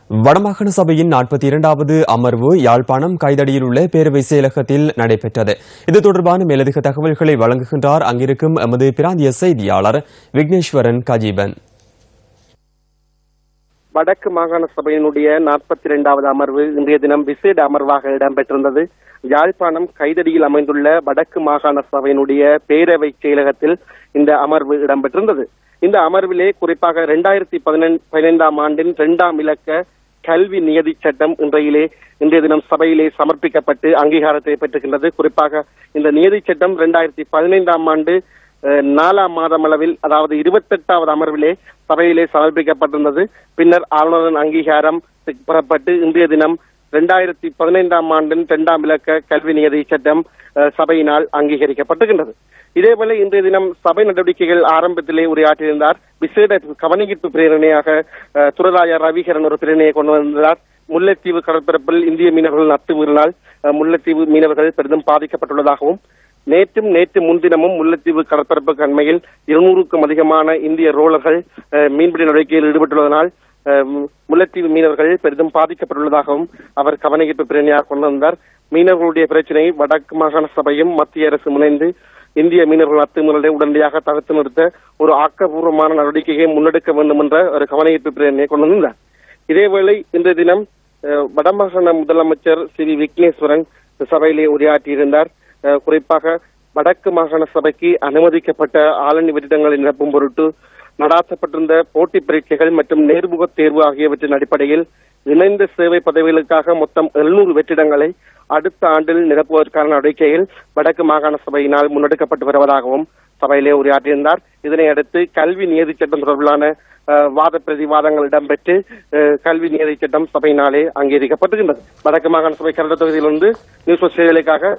வடமாகாண சபையின் 42வது அமர்வு யாழ்ப்பாணம் கைதடியில் உள்ள பேரவை செயலகத்தில் நடைபெற்றது. இது தொடர்பான மேலதிக தகவல்களை வழங்குகின்றார் அங்கிருக்கும் எமது பிராந்திய செய்தியாளர் விக்னேஸ்வரன் கஜீபன். வடக்கு மாகாண சபையினுடைய 42வது அமர்வு இன்றைய தினம் விசேட அமர்வாக இடம்பெற்றிருந்தது. யாழ்ப்பாணம் கைதடியில் அமைந்துள்ள வடக்கு மாகாண சபையினுடைய பேரவை செயலகத்தில் இந்த அமர்வு இடம்பெற்றிருந்தது. இந்த அமர்விலே குறிப்பாக 2015ஆம் ஆண்டின் 2ஆம் இலக்க கல்வி நியதி சட்டம் இன்றைய தினம் சபையிலே சமர்ப்பிக்கப்பட்டு அங்கீகாரத்தை பெற்றுகின்றது. குறிப்பாக இந்த நியதி சட்டம் 2015ஆம் ஆண்டு 4ஆம் மாதம் அளவில், அதாவது 28வது அமர்விலே சபையிலே சமர்ப்பிக்கப்பட்டிருந்தது. பின்னர் ஆளுநரின் அங்கீகாரம் பெறப்பட்டு இன்றைய தினம் 2015ஆம் ஆண்டின் 2ஆம் இலக்க கல்வி நியதி சட்டம் சபையினால் அங்கீகரிக்கப்பட்டுகின்றது. இதேபோல இன்றைய தினம் சபை நடவடிக்கைகள் ஆரம்பத்திலே உரையாற்றியிருந்தார். விசேட கவனஈர்ப்பு பிரேரணையாக துரராய ரவிகரன் ஒரு பிரேரணையை கொண்டு வந்தார். முல்லைத்தீவு கடற்பரப்பில் இந்திய மீனவர்கள் அத்துமீறினால் முல்லைத்தீவு மீனவர்கள் பெரிதும் பாதிக்கப்பட்டுள்ளதாகவும், நேற்று முன்தினமும் முல்லைத்தீவு கடற்பரப்புக்கு அண்மையில் 200க்கும் அதிகமான இந்திய ரோலர்கள் மீன்பிடி நடவடிக்கையில் ஈடுபட்டுள்ளதனால் முல்லைத்தீவு மீனவர்கள் பெரிதும் பாதிக்கப்பட்டுள்ளதாகவும் அவர் கவனஈர்ப்பு பிரேரணையாக கொண்டு வந்தார். மீனவர்களுடைய பிரச்சினை வடக்கு மாகாண சபையும் மத்திய அரசு முனைந்து இந்திய மீனவர்கள் அத்துமீறலை உடனடியாக தடுத்து நிறுத்த ஒரு ஆக்கப்பூர்வமான நடவடிக்கையை முன்னெடுக்க வேண்டும் என்ற ஒரு கவனஈர்ப்பு பிரேரணையை கொண்டு வந்தார். இதேவேளை இன்றைய தினம் வடமாகாண முதலமைச்சர் சி விக்னேஸ்வரன் சபையிலே உரையாற்றியிருந்தார். குறிப்பாக வடக்கு மாகாண சபைக்கு அனுமதிக்கப்பட்ட ஆளணி வெற்றிடங்களை நிரப்பும் பொருட்டு நடாத்தப்பட்டிருந்த போட்டி பரீட்சைகள் மற்றும் நேர்முக தேர்வு ஆகியவற்றின் அடிப்படையில் இணைந்த சேவை பதவிகளுக்காக மொத்தம் 700 வெற்றிடங்களை அடுத்த ஆண்டில் நிரப்புவதற்கான நடவடிக்கைகள் வடக்கு மாகாண சபையினால் முன்னெடுக்கப்பட்டு வருவதாகவும் சபையிலே உரையாற்றியிருந்தார். இதனை அடுத்து கல்வி நியதி சட்டம் தொடர்பிலான வாத பிரதிவாதங்கள் இடம்பெற்று கல்வி நியதி சட்டம் சபையினாலே அங்கீகரிக்கப்பட்டிருக்கின்றது. வடக்கு மாகாண சபை கரட தொகுதியிலிருந்து நியூஸ் செய்திகளுக்காக